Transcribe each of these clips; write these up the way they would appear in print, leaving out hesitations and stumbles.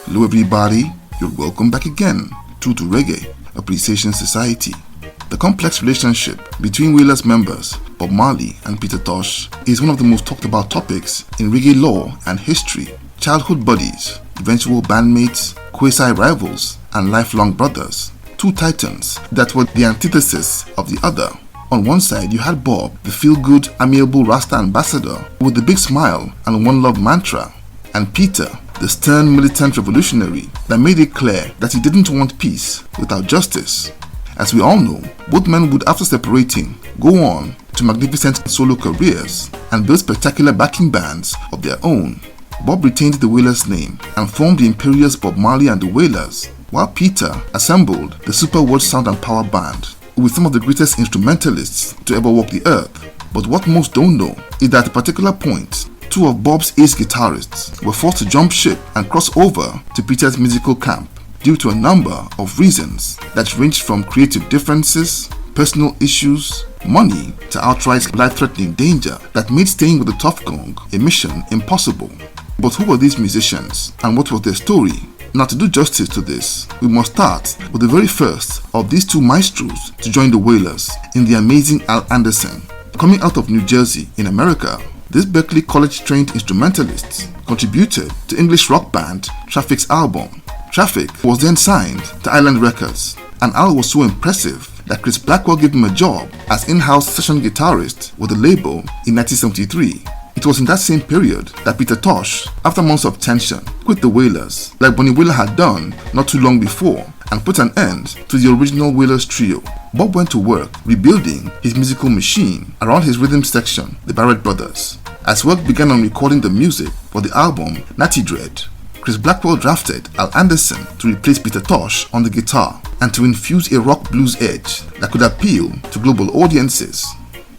Hello everybody, you're welcome back again to Reggae Appreciation Society. The complex relationship between Wailers members Bob Marley and Peter Tosh is one of the most talked about topics in reggae lore and history. Childhood buddies, eventual bandmates, quasi-rivals, and lifelong brothers. Two titans that were the antithesis of the other. On one side, you had Bob, the feel-good, amiable Rasta ambassador with the big smile and one love mantra, and Peter, the stern militant revolutionary that made it clear that he didn't want peace without justice. As we all know, both men would, after separating, go on to magnificent solo careers and build spectacular backing bands of their own. Bob retained the Wailers name and formed the imperious Bob Marley and the Wailers, while Peter assembled the Super World Sound and Power Band with some of the greatest instrumentalists to ever walk the earth. But what most don't know is that at a particular point, two of Bob's ace guitarists were forced to jump ship and cross over to Peter's musical camp due to a number of reasons that ranged from creative differences, personal issues, money, to outright life-threatening danger that made staying with the Tough Gong a mission impossible. But who were these musicians and what was their story? Now, to do justice to this, we must start with the very first of these two maestros to join the Wailers in the amazing Al Anderson. Coming out of New Jersey in America, this Berkeley College-trained instrumentalist contributed to English rock band Traffic's album. Traffic was then signed to Island Records, and Al was so impressive that Chris Blackwell gave him a job as in-house session guitarist with the label in 1973. It was in that same period that Peter Tosh, after months of tension, quit the Wailers, like Bunny Wailer had done not too long before, and put an end to the original Wailers trio. Bob went to work rebuilding his musical machine around his rhythm section, the Barrett Brothers. As work began on recording the music for the album Natty Dread, Chris Blackwell drafted Al Anderson to replace Peter Tosh on the guitar and to infuse a rock blues edge that could appeal to global audiences.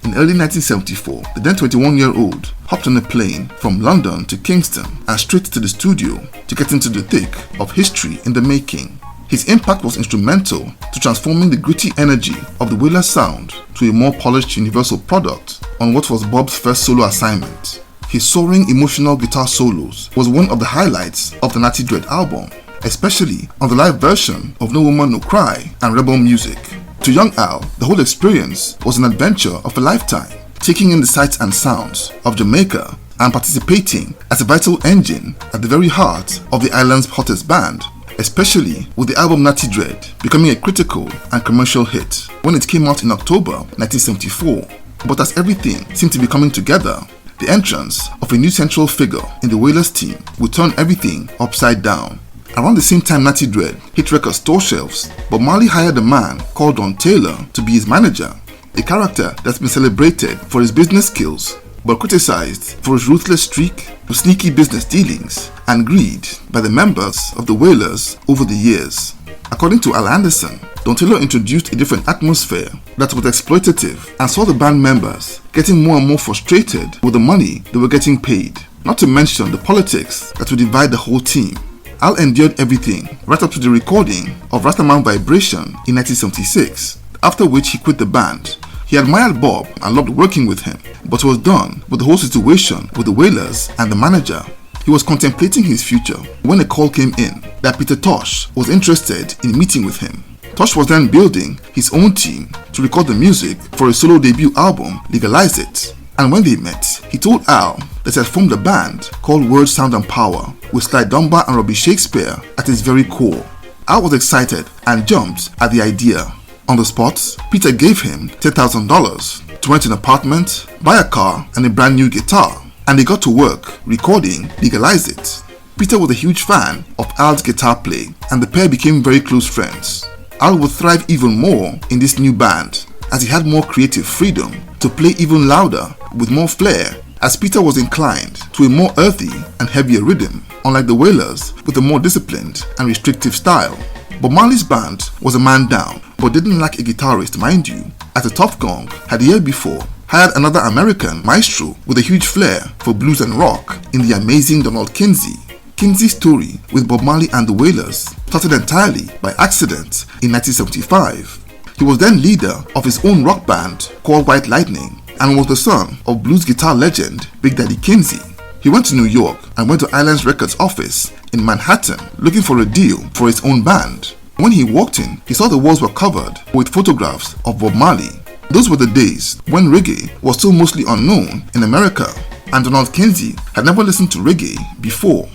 In early 1974, the then 21-year-old hopped on a plane from London to Kingston and straight to the studio to get into the thick of history in the making. His impact was instrumental to transforming the gritty energy of the Wailers sound to a more polished universal product on what was Bob's first solo assignment. His soaring emotional guitar solos was one of the highlights of the Natty Dread album, especially on the live version of No Woman No Cry and Rebel Music. To young Al, the whole experience was an adventure of a lifetime, taking in the sights and sounds of Jamaica and participating as a vital engine at the very heart of the island's hottest band, especially with the album Natty Dread becoming a critical and commercial hit when it came out in October 1974. But as everything seemed to be coming together, the entrance of a new central figure in the Wailers team would turn everything upside down. Around the same time Natty Dread hit record store shelves, Bob Marley hired a man called Don Taylor to be his manager, a character that's been celebrated for his business skills but criticized for his ruthless streak of sneaky business dealings and greed by the members of the Wailers over the years. According to Al Anderson, Don Taylor introduced a different atmosphere that was exploitative and saw the band members getting more and more frustrated with the money they were getting paid, not to mention the politics that would divide the whole team. Al endured everything right up to the recording of Rastaman Vibration in 1976, after which he quit the band. He admired Bob and loved working with him, but was done with the whole situation with the Wailers and the manager. He was contemplating his future when a call came in that Peter Tosh was interested in meeting with him. Tosh was then building his own team to record the music for his solo debut album, Legalize It. And when they met, he told Al that he had formed a band called World Sound and Power with Sly Dunbar and Robbie Shakespeare at its very core. Al was excited and jumped at the idea. On the spot, Peter gave him $10,000 to rent an apartment, buy a car and a brand new guitar, and they got to work recording Legalize It. Peter was a huge fan of Al's guitar play and the pair became very close friends. Al would thrive even more in this new band as he had more creative freedom to play even louder with more flair, as Peter was inclined to a more earthy and heavier rhythm, unlike the Wailers with a more disciplined and restrictive style. Bob Marley's band was a man down, but didn't lack a guitarist, mind you, as the Tough Gong had the year before hired another American maestro with a huge flair for blues and rock in the amazing Donald Kinsey. Kinsey's story with Bob Marley and the Wailers started entirely by accident in 1975. He was then leader of his own rock band called White Lightning and was the son of blues guitar legend Big Daddy Kinsey. He went to New York and went to Islands Records office in Manhattan looking for a deal for his own band. When he walked in, he saw the walls were covered with photographs of Bob Marley. Those were the days when reggae was still mostly unknown in America, and Donald Kinsey had never listened to reggae before.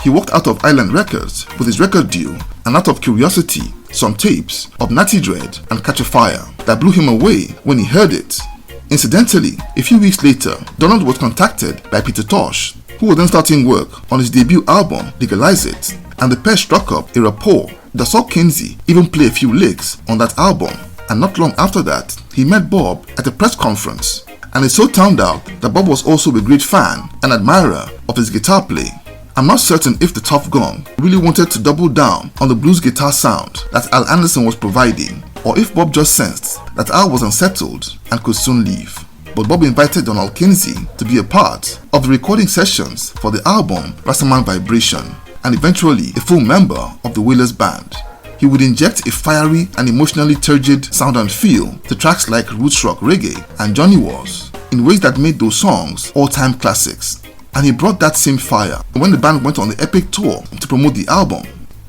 He walked out of Island Records with his record deal, and out of curiosity, some tapes of Natty Dread and Catch a Fire that blew him away when he heard it. Incidentally, a few weeks later, Donald was contacted by Peter Tosh, who was then starting work on his debut album, Legalize It, and the pair struck up a rapport that saw Kinsey even play a few licks on that album. And not long after that, he met Bob at a press conference, and it so turned out that Bob was also a great fan and admirer of his guitar play. I'm not certain if the Tough Gong really wanted to double down on the blues guitar sound that Al Anderson was providing, or if Bob just sensed that Al was unsettled and could soon leave. But Bob invited Donald Kinsey to be a part of the recording sessions for the album Rastaman Vibration, and eventually a full member of the Wailers band. He would inject a fiery and emotionally turgid sound and feel to tracks like Roots Rock Reggae and Johnny Wars in ways that made those songs all-time classics. And he brought that same fire when the band went on the epic tour to promote the album.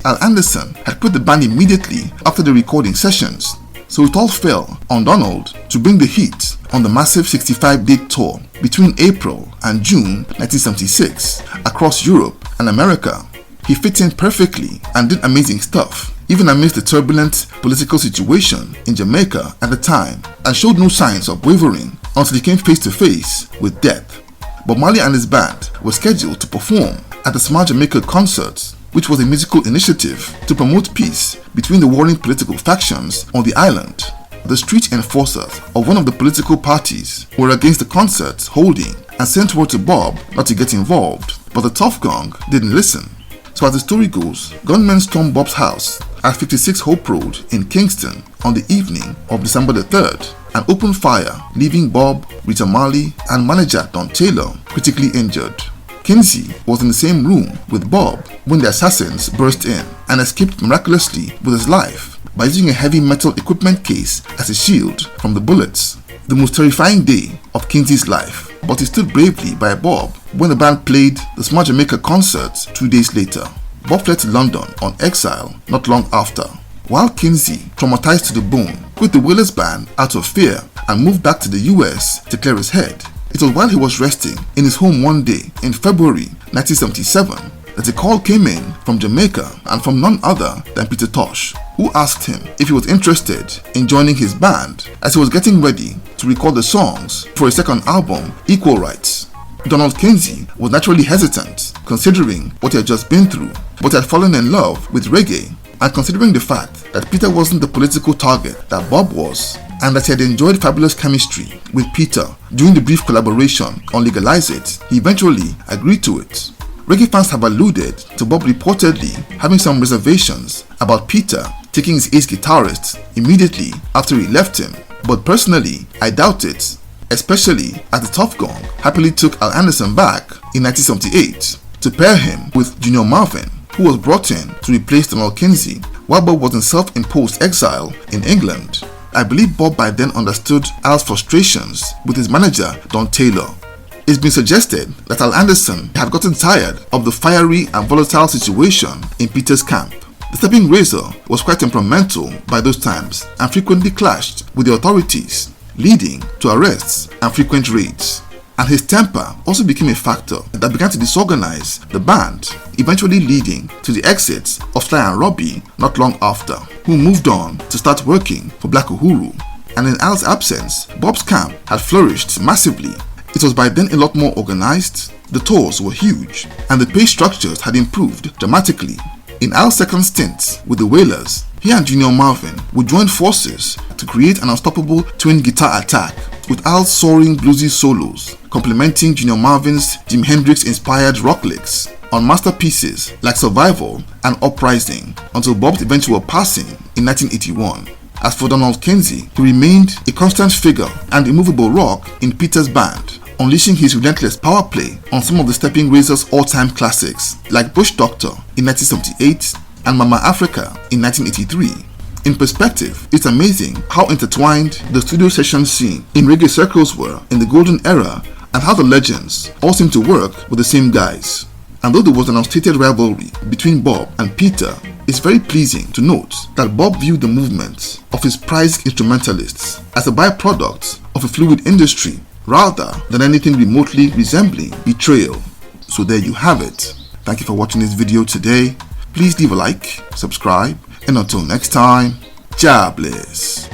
Al Anderson had quit the band immediately after the recording sessions, so it all fell on Donald to bring the heat on the massive 65-date tour between April and June 1976 across Europe and America. He fit in perfectly and did amazing stuff, even amidst the turbulent political situation in Jamaica at the time, and showed no signs of wavering until he came face to face with death. Bob Marley and his band were scheduled to perform at the Smart Jamaica Concerts, which was a musical initiative to promote peace between the warring political factions on the island. The street enforcers of one of the political parties were against the concerts holding and sent word to Bob not to get involved, but the Tough Gong didn't listen. So as the story goes, gunmen stormed Bob's house at 56 Hope Road in Kingston on the evening of December the 3rd and opened fire, leaving Bob, Rita Marley and manager Don Taylor critically injured. Kinsey was in the same room with Bob when the assassins burst in and escaped miraculously with his life by using a heavy metal equipment case as a shield from the bullets. The most terrifying day of Kinsey's life, but he stood bravely by Bob when the band played the Smart Jamaica concerts 2 days later. Bob fled to London on exile not long after, while Kinsey, traumatized to the bone, quit the Wailers band out of fear and moved back to the US to clear his head. It was while he was resting in his home one day in February 1977 that a call came in from Jamaica and from none other than Peter Tosh, who asked him if he was interested in joining his band as he was getting ready to record the songs for his second album, Equal Rights. Donald Kinsey was naturally hesitant, considering what he had just been through, but had fallen in love with reggae, and considering the fact that Peter wasn't the political target that Bob was, and that he had enjoyed fabulous chemistry with Peter during the brief collaboration on Legalize It, he eventually agreed to it. Reggae fans have alluded to Bob reportedly having some reservations about Peter taking his ace guitarist immediately after he left him, but personally, I doubt it, especially as the Tough Gong happily took Al Anderson back in 1978 to pair him with Junior Marvin, who was brought in to replace Donald Kinsey while Bob was in self-imposed exile in England. I believe Bob by then understood Al's frustrations with his manager Don Taylor. It's been suggested that Al Anderson had gotten tired of the fiery and volatile situation in Peter's camp. The Stepping Razor was quite temperamental by those times and frequently clashed with the authorities, leading to arrests and frequent raids. And his temper also became a factor that began to disorganize the band, eventually leading to the exits of Sly and Robbie not long after, who moved on to start working for Black Uhuru. And in Al's absence, Bob's camp had flourished massively. It was by then a lot more organized, the tours were huge, and the pay structures had improved dramatically. In Al's second stint with the Wailers, he and Junior Marvin would join forces to create an unstoppable twin guitar attack, with Al's soaring bluesy solos complementing Junior Marvin's Jimi Hendrix-inspired rock licks on masterpieces like Survival and Uprising, until Bob's eventual passing in 1981. As for Donald Kinsey, he remained a constant figure and immovable rock in Peter's band, unleashing his relentless power play on some of the Stepping Razor's all-time classics like Bush Doctor in 1978 and Mama Africa in 1983. In perspective, it's amazing how intertwined the studio session scene in reggae circles were in the golden era and how the legends all seem to work with the same guys. And though there was an unstated rivalry between Bob and Peter, it's very pleasing to note that Bob viewed the movement of his prized instrumentalists as a byproduct of a fluid industry rather than anything remotely resembling betrayal. So there you have it. Thank you for watching this video today. Please leave a like, subscribe, and until next time, God bless.